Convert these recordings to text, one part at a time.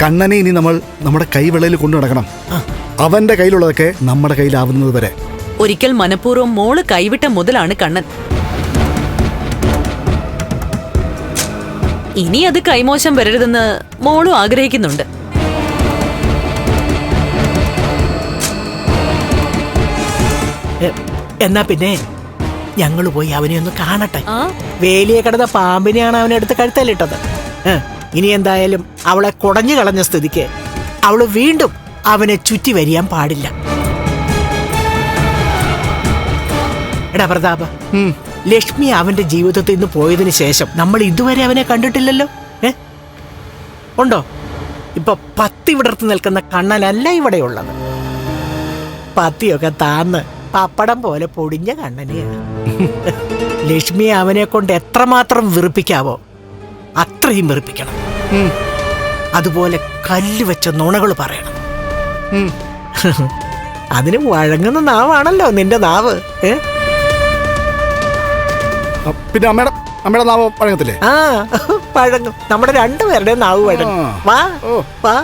കണ്ണനെ ഇനി നമ്മൾ നമ്മുടെ കൈവെള്ളയിൽ കൊണ്ടു നടക്കണം. അവന്റെ കയ്യിലുള്ളതൊക്കെ നമ്മുടെ കയ്യിലാവുന്നത് വരെ. ഒരിക്കൽ മനഃപൂർവ്വം മോള് കൈവിട്ട മുതലാണ് കണ്ണൻ. ഇനി അത് കൈമോശം വരരുതെന്ന് മോളും ആഗ്രഹിക്കുന്നുണ്ട്. എന്നാ പിന്നെ ഞങ്ങൾ പോയി അവനെ ഒന്ന് കാണട്ടെ. വേലിയെ കിടന്ന പാമ്പിനെയാണ് അവനെടുത്ത് കഴുത്തലിട്ടത്. ഇനി എന്തായാലും അവളെ കുടഞ്ഞു കളഞ്ഞ സ്ഥിതിക്ക് അവള് വീണ്ടും അവനെ ചുറ്റി വരിയാൻ പാടില്ല. എടാ പ്രതാപ, ലക്ഷ്മി അവന്റെ ജീവിതത്തിൽ നിന്ന് പോയതിനു ശേഷം നമ്മൾ ഇതുവരെ അവനെ കണ്ടിട്ടില്ലല്ലോ. ഉണ്ടോ? ഇപ്പൊ പത്തി വിടർത്ത് നിൽക്കുന്ന കണ്ണനല്ല ഇവിടെ ഉള്ളത്. പത്തിയൊക്കെ താന്ന് പപ്പടം പോലെ പൊടിഞ്ഞ കണ്ണനെയാണ്. ലക്ഷ്മി അവനെ കൊണ്ട് എത്രമാത്രം വെറുപ്പിക്കാവോ അത്രയും വെറുപ്പിക്കണം. അതുപോലെ കല്ല് വെച്ച നുണകൾ പറയണം. അതിന് വഴങ്ങുന്ന നാവാണല്ലോ നിന്റെ നാവ്. പിന്നെ അമ്മയുടെ നാവ് വഴങ്ങത്തില്ലേ? ആ, വഴങ്ങും. നമ്മുടെ രണ്ടുപേരുടെ നാവ് വഴങ്ങും. വാ വാ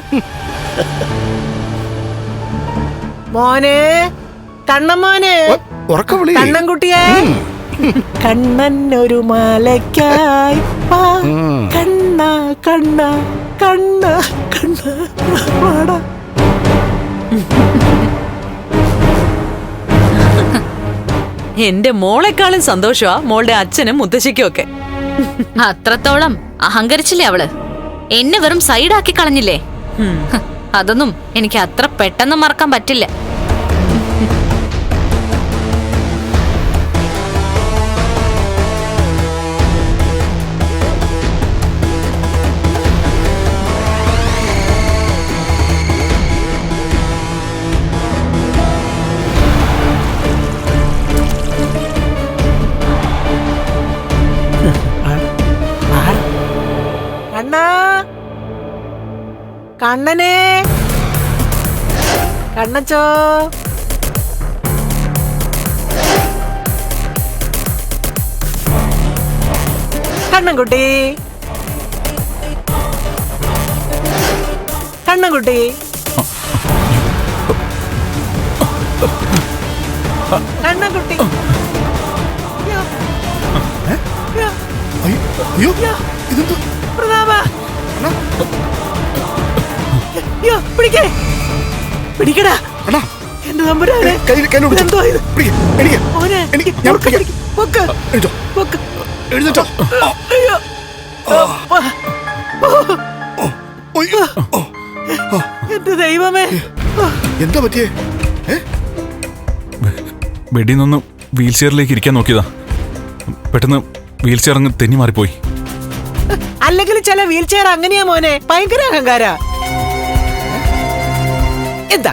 മോനെ, കണ്ണമ്മോനെ, കണ്ണൻകുട്ടിയെ, കണ്ണൻ ഒരു മാലയ്ക്കായി കണ്ണ കണ്ണ കണ്ണ കണ്ണ പാടാ. എന്റെ മോളെക്കാളും സന്തോഷമാ മോളുടെ അച്ഛനും മുത്തശ്ശിക്കും ഒക്കെ. അത്രത്തോളം അഹങ്കരിച്ചില്ലേ അവള്? എന്നെ വെറും സൈഡാക്കി കളഞ്ഞില്ലേ? അതൊന്നും എനിക്ക് അത്ര പെട്ടെന്ന് മറക്കാൻ പറ്റില്ല. കണ്ണനെ, കണ്ണച്ചോ, കണ്ണൻകുട്ടി, കണ്ണൻകുട്ടി, കണ്ണൻകുട്ടി. പ്രതാപ, പിടിക്കടാ എന്റെ നമ്പരാനെ. എന്റെ ദൈവമേ, എന്താ പറ്റിയേ? ബെഡിൽ നിന്ന് വീൽ ചെയറിലേക്ക് ഇരിക്കാൻ നോക്കിയതാ. പെട്ടെന്ന് വീൽ ചെയർ അങ്ങ് തെന്നി മാറിപ്പോയി. അല്ലെങ്കിൽ ചില വീൽ ചെയർ അങ്ങനെയാ മോനെ, ഭയങ്കര അഹങ്കാര. എന്താ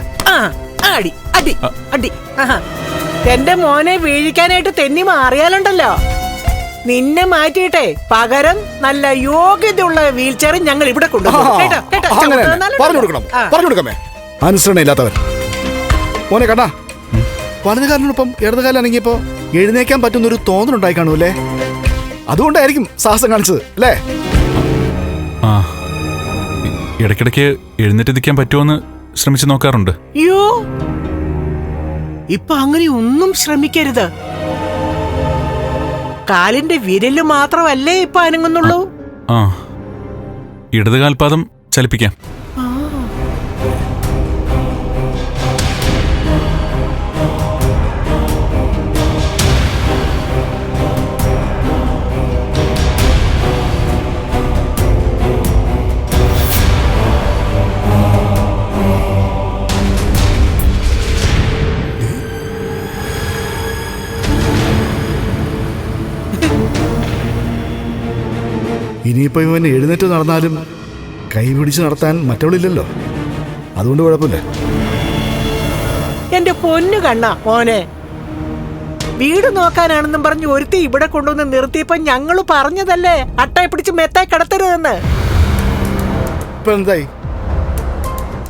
അടി അടി അടി. എന്റെ മോനെ വീഴിക്കാനായിട്ട് തെന്നി മാറിയാലുണ്ടല്ലോ, നിന്നെ മാറ്റിയിട്ടെ പകരം നല്ല യോഗ്യതയുള്ള വീൽ ചെയർ ഞങ്ങൾ ഇവിടെ കൊണ്ടുപോകും. അനുസരണ ഇല്ലാത്തവൻ. മോനെ കണ്ണാ, വലതുകാലിനൊപ്പം ഇടതുകാലം അനങ്ങിയപ്പോ എഴുന്നേക്കാൻ പറ്റുന്നൊരു തോന്നലുണ്ടായി കാണൂല്ലേ? അതുകൊണ്ടായിരിക്കും സാഹസം കാണിച്ചത് അല്ലേ? ആ, ഇടയ്ക്കിടയ്ക്ക് എഴുന്നേറ്റ് നിൽക്കാൻ പറ്റുമോന്ന് ശ്രമിച്ചു നോക്കാറുണ്ട്. അയ്യോ, ഇപ്പൊ അങ്ങനെ ഒന്നും ശ്രമിക്കരുത്. കാലിന്റെ വിരല് മാത്രമല്ലേ ഇപ്പൊ അനങ്ങുന്നുള്ളൂ. ആ, ഇടതുകാൽപാദം ചലിപ്പിക്കാം. ഇനിയിപ്പോ ഇവൻ എഴുന്നേറ്റ് നടന്നാലും കൈ പിടിച്ച് നടത്താൻ മറ്റവളില്ലല്ലോ, അതുകൊണ്ട് കുഴപ്പമില്ല. എന്റെ പൊന്നു കണ്ണ മോനെ, വീട് നോക്കാനാണെന്നും പറഞ്ഞ് ഒരുത്തി ഇവിടെ കൊണ്ടുവന്ന് നിർത്തിയപ്പോ ഞങ്ങള് പറഞ്ഞതല്ലേ അട്ടായി പിടിച്ച് മെത്തായി കിടത്തരുതെന്ന്. ഇപ്പൊ എന്തായി?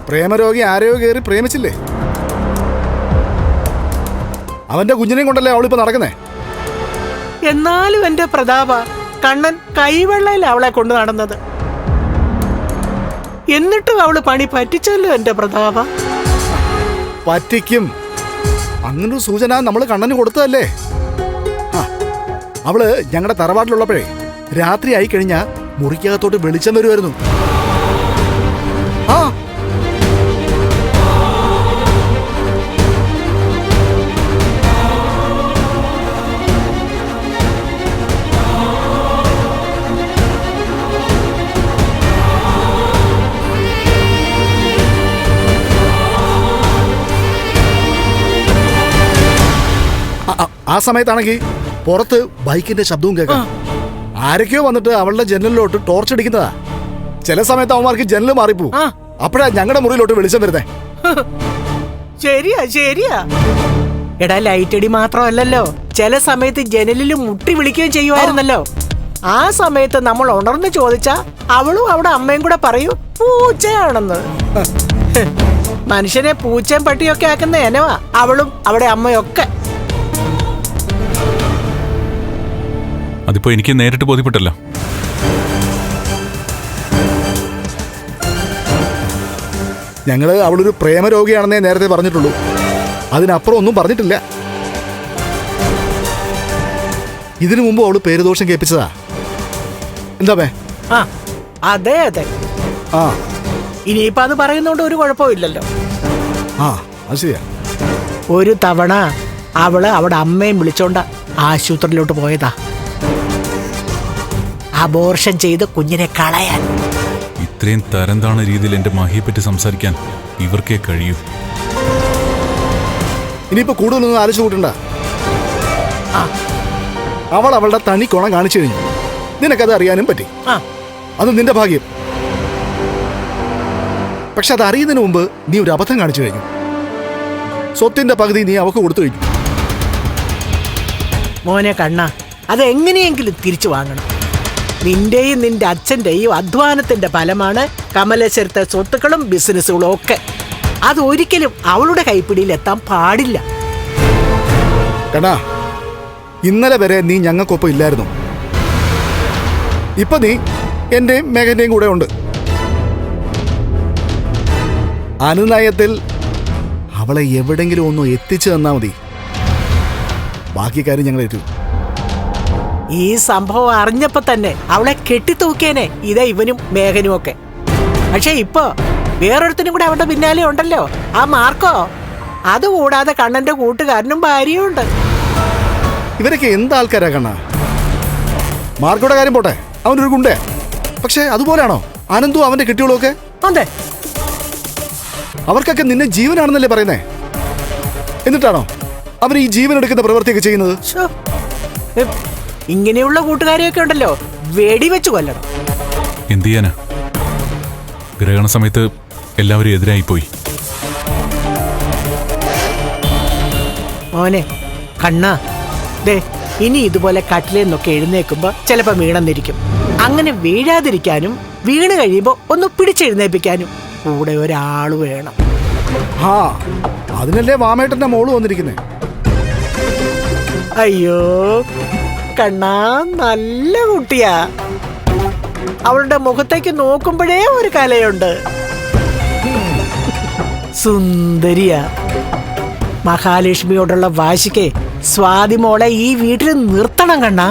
പ്രേമരോഗി ആരെയോ കയറി പ്രേമിച്ചില്ലേ? അവന്റെ കുഞ്ഞിനെയും കൊണ്ടല്ലേ അവളിപ്പോ നടക്കുന്നേ. എന്നാലും എന്റെ പ്രതാപ, കണ്ണൻ കൈവെള്ളയിൽ അവളെ കൊണ്ടു നടന്നത്. എന്നിട്ടും അവള് പണി പറ്റിച്ചല്ലോ എന്റെ പ്രതാപ. പറ്റിക്കും. അങ്ങനൊരു സൂചന നമ്മൾ കണ്ണന് കൊടുത്തതല്ലേ. ആ, അവള് ഞങ്ങളുടെ തറവാട്ടിലുള്ളപ്പോഴേ രാത്രി ആയി കഴിഞ്ഞാ മുറിക്കകത്തോട്ട് വെളിച്ചം വരുമായിരുന്നു. ആ ആ സമയത്താണെങ്കിൽ പുറത്ത് ബൈക്കിന്റെ ശബ്ദവും കേൾക്കാം. ആരൊക്കെയോ വന്നിട്ട് അവളുടെ ജനലിലോട്ട് ടോർച്ച് അടിക്കുന്നതാ. ചില സമയത്ത് അവന്മാർക്ക് ജനല് മാറിപ്പോ. അപ്പോഴാ ഞങ്ങളുടെ മുറിയിലോട്ട് വെളിച്ചം വരുന്നേ. ശരിയാ ശരിയാ. എടാ, ലൈറ്റ് അടി മാത്രമല്ലല്ലോ, ചില സമയത്ത് ജനലിൽ മുട്ടി വിളിക്കുകയും ചെയ്യുമായിരുന്നല്ലോ. ആ സമയത്ത് നമ്മൾ ഉണർന്ന് ചോദിച്ചാ അവളും അവിടെ അമ്മയും കൂടെ പറയൂ പൂച്ചയാണെന്ന്. മനുഷ്യനെ പൂച്ചയും പട്ടിയൊക്കെ ആക്കുന്ന എനവാ അവളും അവിടെ അമ്മയൊക്കെ. അതിപ്പോ എനിക്ക് നേരിട്ട് ബോധ്യപ്പെട്ടല്ലോ. ഞങ്ങള് അവളൊരു പ്രേമരോഗിയാണെന്നേ നേരത്തെ പറഞ്ഞിട്ടുള്ളൂ. അതിനപ്പുറം ഒന്നും പറഞ്ഞിട്ടില്ല. ഇതിനു മുമ്പ് അവള് പേരുദോഷം കേൾപ്പിച്ചതാ. എന്താ മേ? ആ അതെ അതെ. ആ ഇനിയിപ്പോ അത് പറയുന്നോണ്ട് ഒരു കുഴപ്പമില്ലല്ലോ. ആ അത് ശരിയാ. ഒരു തവണ അവള് അവിടെ അമ്മയും വിളിച്ചോണ്ട ആശുപത്രിയിലോട്ട് പോയതാ, അബോർഷൻ ചെയ്ത് കുഞ്ഞിനെ കളയാൻ. ഇത്രയും തരം താണ രീതിയിൽ എന്റെ മഹിയെ പറ്റി സംസാരിക്കാൻ ഇവർക്കേ കഴിയൂ. ഇനിയിപ്പോ കൂടുതലൊന്നും ആലോചിച്ച് കൂട്ടണ്ട. അവൾ അവളുടെ തനി കുണം കാണിച്ചു കഴിഞ്ഞു. നിനക്കത് അറിയാനും പറ്റി. അത് നിന്റെ ഭാഗ്യം. പക്ഷെ അത് അറിയുന്നതിന് മുമ്പ് നീ ഒരു അബദ്ധം കാണിച്ചു കഴിഞ്ഞു. സ്വത്തിന്റെ പകുതി നീ അവക്ക് കൊടുത്തു കഴിഞ്ഞു. മോനെ കണ്ണ, അത് എങ്ങനെയെങ്കിലും തിരിച്ചു വാങ്ങണം. നിന്റെയും നിന്റെ അച്ഛന്റെയും അധ്വാനത്തിന്റെ ഫലമാണ് കമലേശ്വരത്തെ സ്വത്തുക്കളും ബിസിനസ്സുകളും ഒക്കെ. അത് ഒരിക്കലും അവളുടെ കൈപ്പിടിയിൽ എത്താൻ പാടില്ല. കണ്ണാ, ഇന്നലെ വരെ നീ ഞങ്ങൾക്കൊപ്പം ഇല്ലായിരുന്നു. ഇപ്പൊ നീ എന്റെയും മേഘന്റെയും കൂടെ ഉണ്ട്. അനുനയത്തിൽ അവളെ എവിടെങ്കിലും ഒന്ന് എത്തിച്ചു തന്നാ മതി. ബാക്കി കാര്യം ഞങ്ങൾ ഏറ്റു. ഈ സംഭവം അറിഞ്ഞപ്പോ തന്നെ അവളെ കെട്ടിത്തൂക്കിയേനെ ഇതാ ഇവനും മേഘനും ഒക്കെ. പക്ഷെ ഇപ്പോ വേറൊരുത്തനും കൂടെ അവന്റെ പിന്നാലെ ഉണ്ടല്ലോ, ആ മാർക്കോ. അതുകൂടാതെ കണ്ണന്റെ കൂട്ടുകാരനും ഭാര്യയും ഉണ്ട്. ഇവരൊക്കെ എന്താൾക്കാരാ കണ്ണാ? മാർക്കോടെ കാര്യം പോട്ടെ, അവനൊരു ഗുണ്ടേ. പക്ഷെ അതുപോലെയാണോ ആനന്ദും അവന്റെ കെട്ടിയോളൊക്കെ? അതെ, അവർക്കൊക്കെ നിന്നെ ജീവനാണെന്നല്ലേ പറയുന്നേ. എന്നിട്ടാണോ അവർ ഈ ജീവൻ എടുക്കുന്ന പ്രവൃത്തിയൊക്കെ ചെയ്യുന്നത്? ഇങ്ങനെയുള്ള കൂട്ടുകാരെയൊക്കെ ഉണ്ടല്ലോ വെടിവെച്ച് കൊല്ലണം. എന്ത് ചെയ്യാനാ, ഗ്രഹണ സമയത്ത് എല്ലാവരും എതിരായി പോയി. മോനെ കണ്ണാ, ദേ ഇനി ഇതുപോലെ കട്ടിലേന്നൊക്കെ എഴുന്നേക്കുമ്പോ ചിലപ്പോ വീണെന്നിരിക്കും. അങ്ങനെ വീഴാതിരിക്കാനും വീണ് കഴിയുമ്പോ ഒന്ന് പിടിച്ചെഴുന്നേപ്പിക്കാനും കൂടെ ഒരാള് വേണം. ആ അതിനല്ലേ വാമേട്ടന്റെ മോള് വന്നിരിക്കുന്നേ. അയ്യോ കണ്ണാ, നല്ല കുട്ടിയാ. അവളുടെ മുഖത്തേക്ക് നോക്കുമ്പോഴേ ഒരു കലയുണ്ട്. സുന്ദരിയാ. മഹാലക്ഷ്മിയോടുള്ള വാശിക്ക് സ്വാതി മോളെ ഈ വീട്ടിൽ നിർത്തണം കണ്ണാ.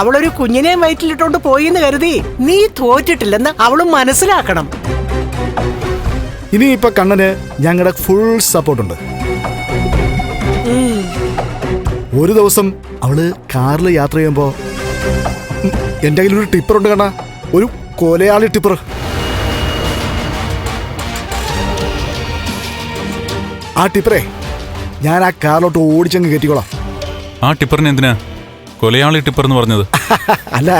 അവളൊരു കുഞ്ഞിനെയും വയറ്റിലിട്ടോണ്ട് പോയിന്ന് കരുതി നീ തോറ്റിട്ടില്ലെന്ന് അവളും മനസ്സിലാക്കണം. ഇനിയിപ്പൊ കണ്ണന് ഞങ്ങളുടെ ഫുൾ സപ്പോർട്ടുണ്ട്. ഒരു ദിവസം അവള് കാറിൽ യാത്ര ചെയ്യുമ്പോ എന്റെ കയ്യിൽ ഒരു ടിപ്പർ ഉണ്ട് കണ്ണാ, ഒരു കൊലയാളി ടിപ്പർ. ആ ടിപ്പറേ ഞാൻ ആ കാറിലോട്ട് ഓടിച്ചങ്ങ് കയറ്റിക്കോളാം. ആ ടിപ്പറിന് എന്തിനാ കൊലയാളി ടിപ്പർ എന്ന് പറഞ്ഞത്? അല്ല,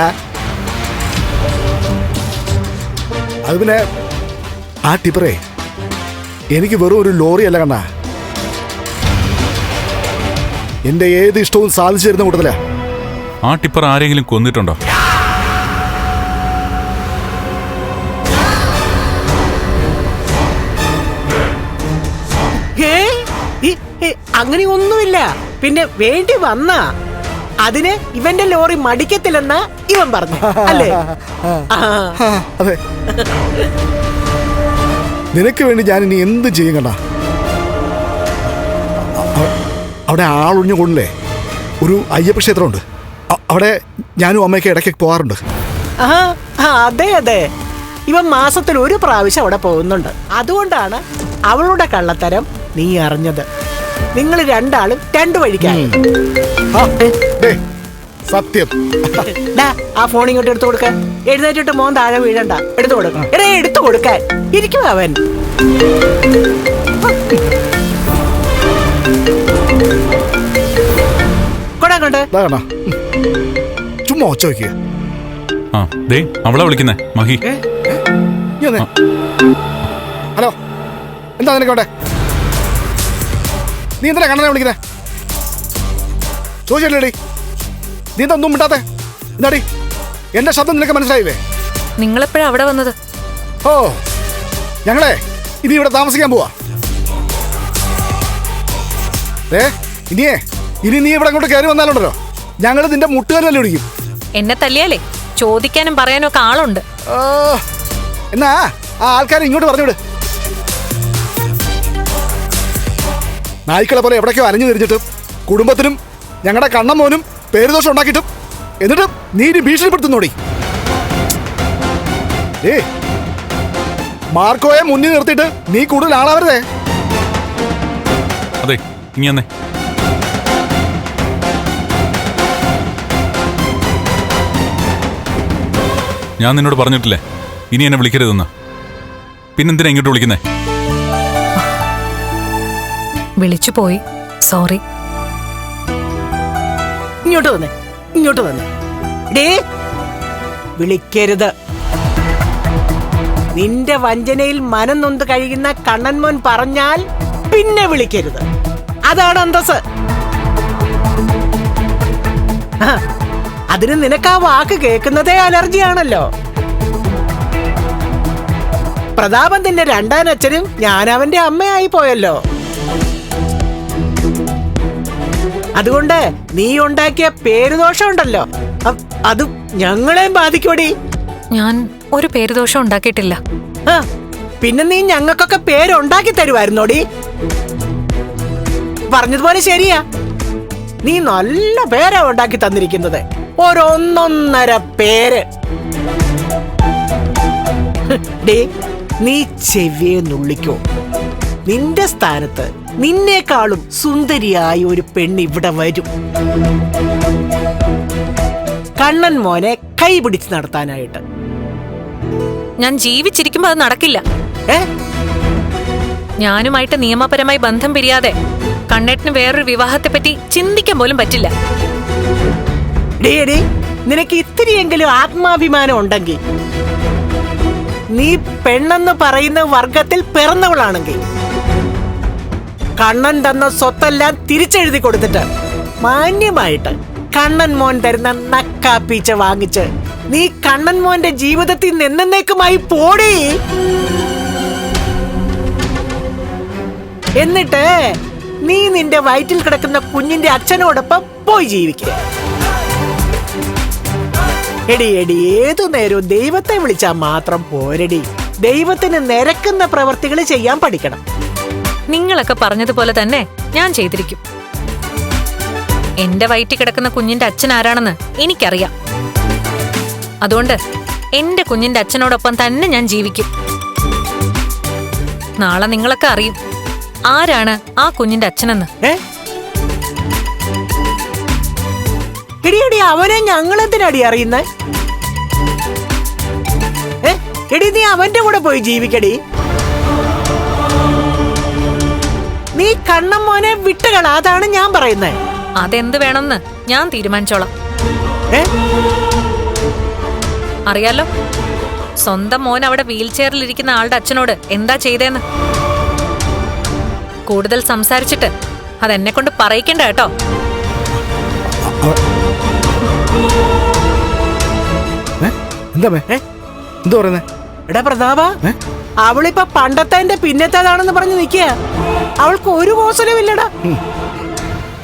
അത് പിന്നെ ആ ടിപ്പറേ എനിക്ക് വെറും ഒരു ലോറി അല്ല കണ്ണാ, എന്റെ ഏത് ഇഷ്ടവും സാധിച്ചു തരുന്ന കൂട്ടത്തില. ആ ടിപ്പർ ആരെങ്കിലും കൊന്നിട്ടുണ്ടോ? അങ്ങനെ ഒന്നുമില്ല. പിന്നെ വേണ്ടി വന്നാ അതിന് ഇവന്റെ ലോറി മടിക്കത്തില്ലെന്നാ ഇവൻ പറഞ്ഞു അല്ലേ? ആ. അതെ. നിനക്ക് വേണ്ടി ഞാൻ ഇനി എന്ത് ചെയ്യും കണ്ടാ. അവിടെ ആളൊഴിഞ്ഞു കൊണ്ടില്ലേ ഒരു അയ്യപ്പ ക്ഷേത്രമുണ്ട്. അവിടെ ഞാനും അമ്മയൊക്കെ ഇടയ്ക്ക് പോകാറുണ്ട്. അതെ അതെ, ഇവൻ മാസത്തിൽ ഒരു പ്രാവശ്യം അവിടെ പോകുന്നുണ്ട്. അതുകൊണ്ടാണ് അവളുടെ കള്ളത്തരം നീ അറിഞ്ഞത്. നിങ്ങൾ രണ്ടാളും രണ്ടു വഴിക്കായി. സത്യം. ആ ഫോൺ ഇങ്ങോട്ട് എടുത്തു കൊടുക്കാൻ. എഴുന്നേറ്റിട്ട് മോൻ താഴെ വീഴണ്ട. എടുത്തു കൊടുക്കണം. എടുത്തു കൊടുക്കാൻ ഇരിക്കും അവൻ. കൊണ്ടാ ചുമ്മാ ഒച്ച വയ്ക്കുക. ആ ദേ അവളെ വിളിക്കുന്നേ മഹി. ഹലോ, എന്താ നിനക്ക് വേണ്ടേ? നീ എന്തിനാ കണ്ണനെ വിളിക്കുന്നേ? ചോദിച്ചില്ലേടി? നീ എന്താ ഒന്നും മിണ്ടാത്തെ? എന്താടി എന്റെ ശബ്ദം നിനക്ക് മനസ്സിലായില്ലേ? നിങ്ങളെപ്പോഴാ അവിടെ വന്നത്? ഓ, ഞങ്ങളെ ഇനി ഇവിടെ താമസിക്കാൻ പോവാ. ഇനി നീ ഇവിടെ അങ്ങോട്ട് കയറി വന്നാലുണ്ടല്ലോ ഞങ്ങൾ നിന്റെ മുട്ടുകാരല്ലേ ഒടിക്കും. എന്നെ തല്ലിയാലേ ചോദിക്കാനും പറയാനും ഒക്കെ ആളുണ്ട്. എന്നാ ആ ആൾക്കാരെ ഇങ്ങോട്ട് പറഞ്ഞുവിട്. നായ്ക്കളെ പോലെ എവിടേക്കോ അലഞ്ഞു തിരിഞ്ഞിട്ടും കുടുംബത്തിനും ഞങ്ങളുടെ കണ്ണൻ മോനും പേരുദോഷം ഉണ്ടാക്കിയിട്ടും എന്നിട്ട് നീ ഇനി ഭീഷണിപ്പെടുത്തുന്നോടി. മാർക്കോയെ മുന്നിൽ നിർത്തിയിട്ട് നീ കൂടുതൽ ആളാവരുതേ. അതെ ഇങ്ങനെ ഞാൻ നിന്നോട് പറഞ്ഞിട്ടില്ലേ ഇനി എന്നെ വിളിക്കരുതെന്ന്. പിന്നെന്തിനാ ഇങ്ങോട്ട് വിളിക്കുന്നേ? വിളിച്ചു പോയി, സോറി. ഇങ്ങോട്ട് വന്നേ, ഇങ്ങോട്ട് വന്നേ. ഡേ വിളിക്കരുത്. നിന്റെ വഞ്ചനയിൽ മനം നൊന്ത് കഴിയുന്ന കണ്ണൻമോൻ പറഞ്ഞാൽ പിന്നെ വിളിക്കരുത്. അതാണ് അന്തസ്. അതിന് നിനക്ക് ആ വാക്ക് കേൾക്കുന്നതേ അലർജിയാണല്ലോ. പ്രതാപൻ നിന്റെ രണ്ടാനച്ഛനും ഞാൻ അവന്റെ അമ്മയായി പോയല്ലോ. അതുകൊണ്ട് നീ ഉണ്ടാക്കിയ പേരുദോഷം ഉണ്ടല്ലോ, അത് ഞങ്ങളെയും ബാധിക്കൂടി. ഞാൻ ഒരു പേരുദോഷം ഉണ്ടാക്കിയിട്ടില്ല. പിന്നെ നീ ഞങ്ങൾക്കൊക്കെ പേരുണ്ടാക്കി തരുമായിരുന്നോടി. പറഞ്ഞതുപോലെ ശരിയാ, നീ നല്ല പേരാ ഉണ്ടാക്കി തന്നിരിക്കുന്നത്. ഒരൊന്നൊന്നര പേര്. നീ ചെവിയെ നുള്ളിക്കോ. നിന്റെ സ്ഥാനത്ത് നിന്നേക്കാളും സുന്ദരിയായ ഒരു പെണ്ണ് ഇവിടെ വരും. കണ്ണൻ മോനെ കൈ പിടിച്ച് നടത്താനായിട്ട്. ഞാൻ ജീവിച്ചിരിക്കുമ്പോ അത് നടക്കില്ല. ഞാനുമായിട്ട് നിയമപരമായി ബന്ധം പിരിയാതെ കണ്ണേട്ടിന് വേറൊരു വിവാഹത്തെ പറ്റി ചിന്തിക്കാൻ പോലും പറ്റില്ല. നിനക്ക് ഇത്തിരിയെങ്കിലും ആത്മാഭിമാനം ഉണ്ടെങ്കിൽ, നീ പെണ്ണെന്ന് പറയുന്ന വർഗത്തിൽ പിറന്നവളാണെങ്കിൽ, കണ്ണൻ തന്ന സ്വത്തെല്ലാം തിരിച്ചെഴുതി കൊടുത്തിട്ട് മാന്യമായിട്ട് കണ്ണൻ മോൻ തരുന്ന നക്കാപ്പീച്ച വാങ്ങിച്ച് നീ കണ്ണൻ മോന്റെ ജീവിതത്തിൽ നിന്നേക്കുമായി പോടി. എന്നിട്ട് നീ നിന്റെ വയറ്റിൽ കിടക്കുന്ന കുഞ്ഞിന്റെ അച്ഛനോടൊപ്പം പോയി ജീവിക്കുക. എടി ഏതു നേരവും ദൈവത്തെ വിളിച്ചാൽ മാത്രം പോരടി. ദൈവത്തിന് നിരക്കുന്ന പ്രവർത്തികൾ ചെയ്യാൻ പഠിക്കണം. നിങ്ങളൊക്കെ പറഞ്ഞതുപോലെ തന്നെ ഞാൻ ചെയ്തിരിക്കും. എന്റെ വയറ്റിൽ കിടക്കുന്ന കുഞ്ഞിന്റെ അച്ഛൻ ആരാണെന്ന് എനിക്കറിയാം. അതുകൊണ്ട് എന്റെ കുഞ്ഞിന്റെ അച്ഛനോടൊപ്പം തന്നെ ഞാൻ ജീവിക്കും. നാളെ നിങ്ങളൊക്കെ അറിയും ആരാണ് ആ കുഞ്ഞിന്റെ അച്ഛനെന്ന്. എടി അവനെ ഞങ്ങളെന്തിനടി അറിയുന്നേ? എടി നീ അവന്റെ കൂടെ പോയി ജീവിക്കടി. നീ കണ്ണൻ മോനെ വിട്ടുകള. അതാണ് ഞാൻ പറയുന്നത്. അതെന്ത് വേണമെന്ന് ഞാൻ തീരുമാനിച്ചോളാം. അറിയാലോ സ്വന്തം മോൻ അവിടെ വീൽ ചെയറിലിരിക്കുന്ന ആളുടെ അച്ഛനോട് എന്താ ചെയ്തേന്ന്. കൂടുതൽ സംസാരിച്ചിട്ട് അതെന്നെ കൊണ്ട് പറയിക്കണ്ട കേട്ടോ. എന്താ പറയുന്നേ? എടാ പ്രതാപ, അവളിപ്പോ പണ്ടത്തെ പിന്നത്തേതാണെന്ന് പറഞ്ഞ് നിക്കുക. അവൾക്ക് ഒരു മോശവും ഇല്ലടാ.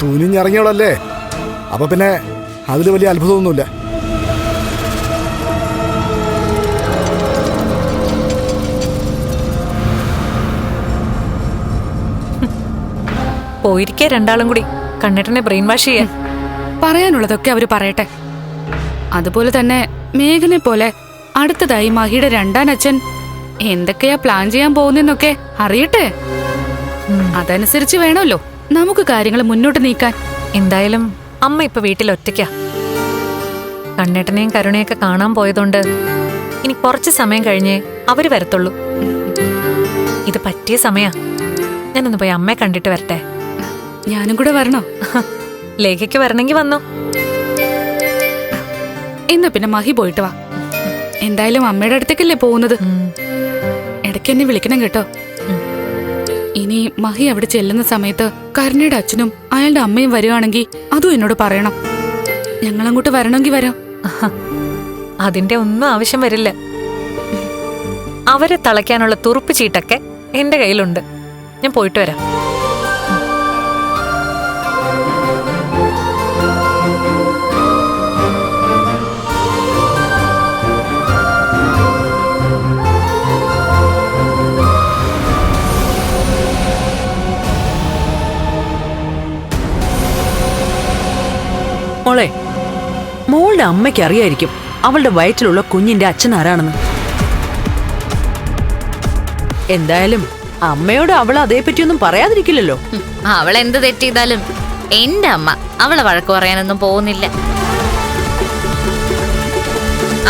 തുനിഞ്ഞിറങ്ങിയോളല്ലേ, അപ്പൊ പിന്നെ അതിൽ വലിയ അത്ഭുതമൊന്നുമില്ല. പോയിരിക്കേ രണ്ടാളും കൂടി കണ്ണേട്ടനെ ബ്രെയിൻ വാഷ് ചെയ്യാൻ. പറയാനുള്ളതൊക്കെ അവര് പറയട്ടെ. അതുപോലെ തന്നെ മേഘനെ പോലെ അടുത്തതായി മഹിയുടെ രണ്ടാം അച്ഛൻ എന്തൊക്കെയാ പ്ലാൻ ചെയ്യാൻ പോകുന്നൊക്കെ അറിയട്ടെ. അതനുസരിച്ച് വേണമല്ലോ നമുക്ക് കാര്യങ്ങൾ മുന്നോട്ട് നീക്കാൻ. എന്തായാലും അമ്മ ഇപ്പൊ വീട്ടിൽ ഒറ്റയ്ക്കാ. കണ്ണേട്ടനെയും കരുണയൊക്കെ കാണാൻ പോയതുകൊണ്ട് ഇനി കുറച്ച് സമയം കഴിഞ്ഞേ അവര് വരത്തുള്ളൂ. ഇത് പറ്റിയ സമയാ. ഞാനൊന്ന് പോയി അമ്മയെ കണ്ടിട്ട് വരട്ടെ. ഞാനും കൂടെ വരണോ? ലേഖയ്ക്ക് വരണമെങ്കിൽ വന്നോ. എന്നാ പിന്നെ മഹി പോയിട്ട് വാ. എന്തായാലും അമ്മയുടെ അടുത്തേക്കല്ലേ പോകുന്നത്. ഇടയ്ക്ക് എന്നെ വിളിക്കണം കേട്ടോ. ഇനി മഹി അവിടെ ചെല്ലുന്ന സമയത്ത് കരുണയുടെ അച്ഛനും അയാളുടെ അമ്മയും വരുവാണെങ്കിൽ അതും എന്നോട് പറയണം. ഞങ്ങളങ്ങോട്ട് വരണമെങ്കിൽ വരാം. അതിന്റെ ഒന്നും ആവശ്യം വരില്ല. അവരെ തളയ്ക്കാനുള്ള തുറുപ്പ് ചീട്ടൊക്കെ എന്റെ കയ്യിലുണ്ട്. ഞാൻ പോയിട്ട് വരാം. മോളെ, മോളുടെ അമ്മയ്ക്ക് അറിയായിരിക്കും അവളുടെ വയറ്റിലുള്ള കുഞ്ഞിന്റെ അച്ഛൻ ആരാണെന്ന്. എന്തായാലും അമ്മയോട് അവൾ അതേപറ്റിയൊന്നും പറയാതിരിക്കില്ലല്ലോ. അവൾ എന്ത് തെറ്റ് ചെയ്താലും എന്റെ അമ്മ അവളെ വഴക്ക് പറയാനൊന്നും പോകുന്നില്ല.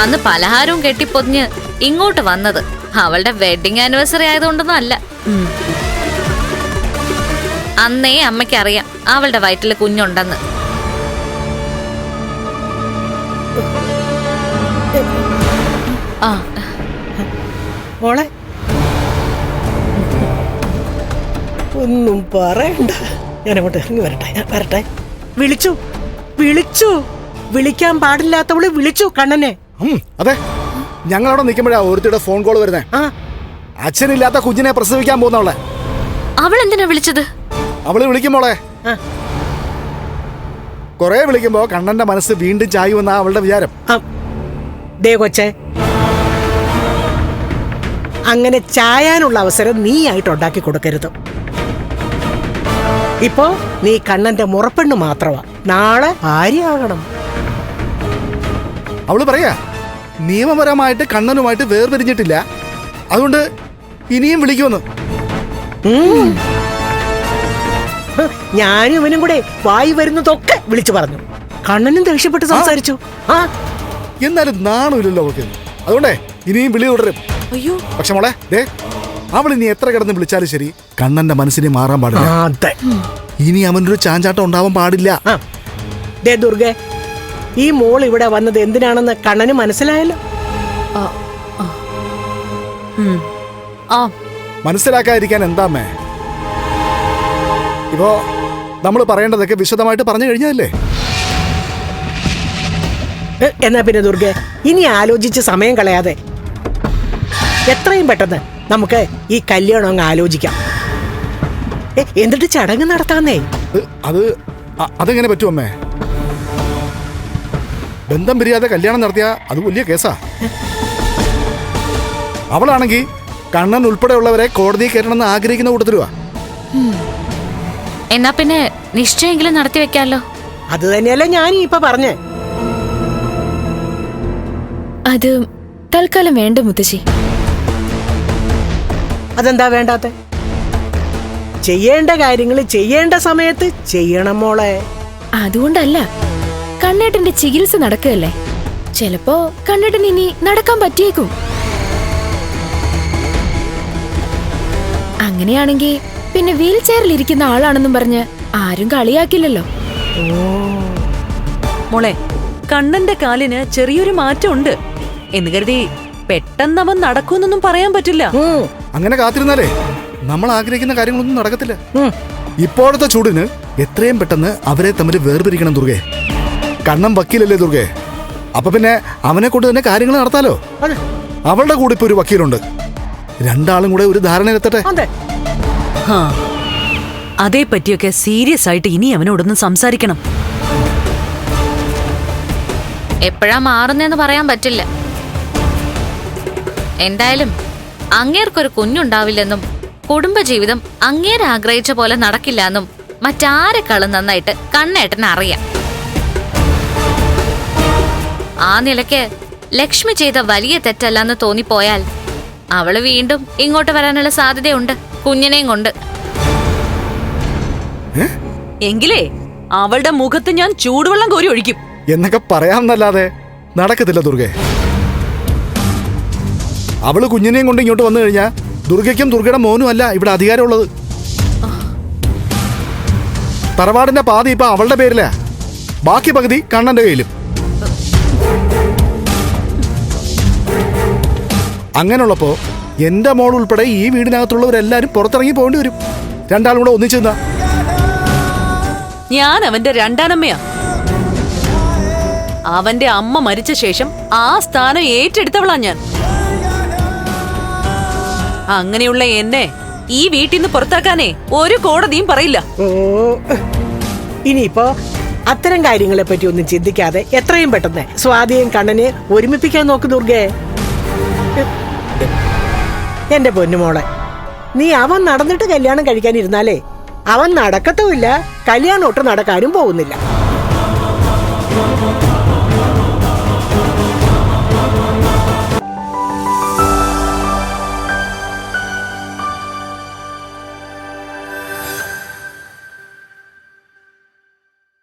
അന്ന് പലഹാരവും കെട്ടിപ്പൊതിഞ്ഞ് ഇങ്ങോട്ട് വന്നത് അവളുടെ വെഡിങ് ആനിവേഴ്സറി ആയതുകൊണ്ടൊന്നും അല്ല. അന്നേ അമ്മയ്ക്കറിയാം അവളുടെ വയറ്റില് കുഞ്ഞുണ്ടെന്ന്. ആ മോളെ ഒന്നും പറയണ്ട. ഞാൻ അങ്ങോട്ട് ഇറങ്ങി വരട്ടെ. ഞാൻ വരട്ടെ. വിളിച്ചു വിളിച്ചു വിളിക്കാൻ പാടില്ലാത്തവള് വിളിച്ചു കണ്ണനെ. അതെ, ഞങ്ങളവിടെ നിൽക്കുമ്പോഴാ ഒരുത്തിയുടെ ഫോൺ കോൾ വരുന്നേ. അച്ഛനില്ലാത്ത കുഞ്ഞിനെ പ്രസവിക്കാൻ പോകുന്നവളെ. അവൾ എന്തിനാ വിളിച്ചത്? അവള് വിളിക്കുമ്പോളെ കൊറേ വിളിക്കുമ്പോ കണ്ണന്റെ മനസ്സ് വീണ്ടും ചായുവെന്നാ അവളുടെ വിചാരം. ദേ കൊച്ചേ, അങ്ങനെ ചായാനുള്ള അവസരം നീ ആയിട്ട് ഉണ്ടാക്കി കൊടുക്കരുത്. ഇപ്പോ നീ കണ്ണന്റെ മുറപ്പെണ്ണ് മാത്രമാ, നാളെ ഭാര്യയാകണം. അവള് പറയാ നിയമപരമായിട്ട് കണ്ണനുമായിട്ട് വേർപിരിഞ്ഞിട്ടില്ല, അതുകൊണ്ട് ഇനിയും വിളിക്കുമെന്ന്. ഞാനും ഇവനും കൂടെ വായി വരുന്നതൊക്കെ വിളിച്ചു പറഞ്ഞു. കണ്ണനും ദേഷ്യപ്പെട്ട് സംസാരിച്ചു. എന്നാലും നാണമില്ലല്ലോ അവൾക്ക്. അതുകൊണ്ടേ ഇനിയും വിളി തുടരും. അയ്യോ, പക്ഷെ മോളെ ദേ, അവൾ ഇനി എത്ര കിടന്ന് വിളിച്ചാലും ശരി കണ്ണന്റെ മനസ്സിനെ മാറാൻ പാടില്ല. ഇനി അവനൊരു ചാഞ്ചാട്ടം ഉണ്ടാവാൻ പാടില്ല. ദേ ദുർഗെ, ഈ മോൾ ഇവിടെ വന്നത് എന്തിനാണെന്ന് കണ്ണന് മനസ്സിലായല്ലോ. മനസ്സിലാക്കാതിരിക്കാൻ എന്താ അമ്മേ? ഇപ്പോ നമ്മൾ പറയേണ്ടതൊക്കെ വിശദമായിട്ട് പറഞ്ഞു കഴിഞ്ഞല്ലേ? എന്നാ പിന്നെ ദുർഗെ, ഇനി ആലോചിച്ച് സമയം കളയാതെ എത്രയും പെട്ടെന്ന് നമുക്ക് ഈ കല്യാണം അങ്ങ് ആലോചിക്കാം. എന്നിട്ട് ചടങ്ങ് നടത്താന്നേ. അതെങ്ങനെ പറ്റും അമ്മേ? ബന്ധം പിരിയാതെ കല്യാണം നടത്തിയാ അത് വലിയ കേസാ. അവളാണെങ്കിൽ കണ്ണൻ ഉൾപ്പെടെയുള്ളവരെ കോടതിയിൽ കയറണമെന്ന് ആഗ്രഹിക്കുന്ന കൂട്ടത്തിലുവാ. എന്നാ പിന്നെ നിശ്ചയെങ്കിലും നടത്തി വെക്കാലോ. അത് തന്നെയല്ലേ ഞാൻ ഇപ്പൊ പറഞ്ഞേ. അത് തൽക്കാലം വേണ്ട മുത്തശ്ശി. അതെന്താ വേണ്ടാത്ത? ചെയ്യേണ്ട കാര്യങ്ങൾ ചെയ്യേണ്ട സമയത്ത് ചെയ്യണം മോളെ. അതുകൊണ്ടല്ല, കണ്ണേട്ടന്റെ ചികിത്സ നടക്കുകയല്ലേ. ചിലപ്പോ കണ്ണേട്ടൻ ഇനി നടക്കാൻ പറ്റിയേക്കും. അങ്ങനെയാണെങ്കിൽ പിന്നെ വീൽ ചെയറിൽ ഇരിക്കുന്ന ആളാണെന്നും പറഞ്ഞ് ആരും കളിയാക്കില്ലല്ലോ. മോളെ, കണ്ണന്റെ കാലിന് ചെറിയൊരു മാറ്റമുണ്ട് എന്ന് കരുതി പെട്ടെന്ന് അവൻ നടക്കൂന്നൊന്നും പറയാൻ പറ്റില്ല. അങ്ങനെ കാത്തിരുന്നാലേ നമ്മൾ ആഗ്രഹിക്കുന്ന കാര്യങ്ങളൊന്നും നടക്കത്തില്ല. ഇപ്പോഴത്തെ ചൂടിന് എത്രയും പെട്ടെന്ന് അവരെ തമ്മിൽ വേർപിരിക്കണം ദുർഗെ. കണ്ണൻ വക്കീലല്ലേ ദുർഗെ? അപ്പൊ പിന്നെ അവനെ കൊണ്ട് തന്നെ കാര്യങ്ങൾ നടത്താലോ. അവളുടെ കൂടെ ഇപ്പൊ ഒരു വക്കീലുണ്ട്. രണ്ടാളും കൂടെ ഒരു ധാരണയിലെത്തട്ടെ. അതേ പറ്റിയൊക്കെ സീരിയസ് ആയിട്ട് ഇനി അവനോടൊന്ന് സംസാരിക്കണം. എപ്പോഴാ മാറുന്നേന്ന് പറയാൻ പറ്റില്ല. എന്തായാലും അങ്ങേർക്കൊരു കുഞ്ഞുണ്ടാവില്ലെന്നും കുടുംബജീവിതം അങ്ങേര് ആഗ്രഹിച്ച പോലെ നടക്കില്ലെന്നും മറ്റാരെക്കാളും നന്നായിട്ട് കണ്ണേട്ടന് അറിയാം. ആ നിലയ്ക്ക് ലക്ഷ്മി ചെയ്ത വലിയ തെറ്റല്ലെന്ന് തോന്നിപ്പോയാൽ അവള് വീണ്ടും ഇങ്ങോട്ട് വരാനുള്ള സാധ്യതയുണ്ട്, കുഞ്ഞിനെയും കൊണ്ട്. എങ്കിലേ അവളുടെ മുഖത്ത് ഞാൻ ചൂടുവെള്ളം കോരി ഒഴിക്കും എന്നൊക്കെ പറയാമെന്നല്ലാതെ നടക്കത്തില്ല ദുർഗെ. അവള് കുഞ്ഞിനെയും കൊണ്ട് ഇങ്ങോട്ട് വന്നു കഴിഞ്ഞാൽ ദുർഗയ്ക്കും ദുർഗയുടെ മോനും അല്ല ഇവിടെ അധികാരമുള്ളത്. തറവാടിന്റെ പാതി ഇപ്പൊ അവളുടെ പേരിലാ, ബാക്കി പകുതി കണ്ണന്റെ കയ്യിലും. അങ്ങനെയുള്ളപ്പോ എന്റെ മോൾ ഉൾപ്പെടെ ഈ വീടിനകത്തുള്ളവരെല്ലാരും പുറത്തിറങ്ങി പോകേണ്ടി വരും. രണ്ടാളും കൂടെ ഒന്നിച്ചു നിന്നാ. ഞാൻ അവന്റെ രണ്ടാനമ്മയാ. അവന്റെ അമ്മ മരിച്ച ശേഷം ആ സ്ഥാനം ഏറ്റെടുത്തവളാ ഞാൻ. അങ്ങനെയുള്ള എന്നെ ഈ വീട്ടിൽ നിന്ന് പുറത്താക്കാനേ ഒരു കോടതിയും പറയില്ല. ഓ, ഇനിയിപ്പോ അത്തരം കാര്യങ്ങളെ പറ്റി ഒന്നും ചിന്തിക്കാതെ എത്രയും പെട്ടെന്ന് സ്വാതിയും കണ്ണനെ ഒരുമിപ്പിക്കാൻ നോക്ക് ദുർഗേ. എന്റെ പൊന്നുമോളെ, നീ അവൻ നടന്നിട്ട് കല്യാണം കഴിക്കാനിരുന്നാലേ അവൻ നടക്കത്തുമില്ല, കല്യാണം ഒട്ടും നടക്കാനും പോകുന്നില്ല.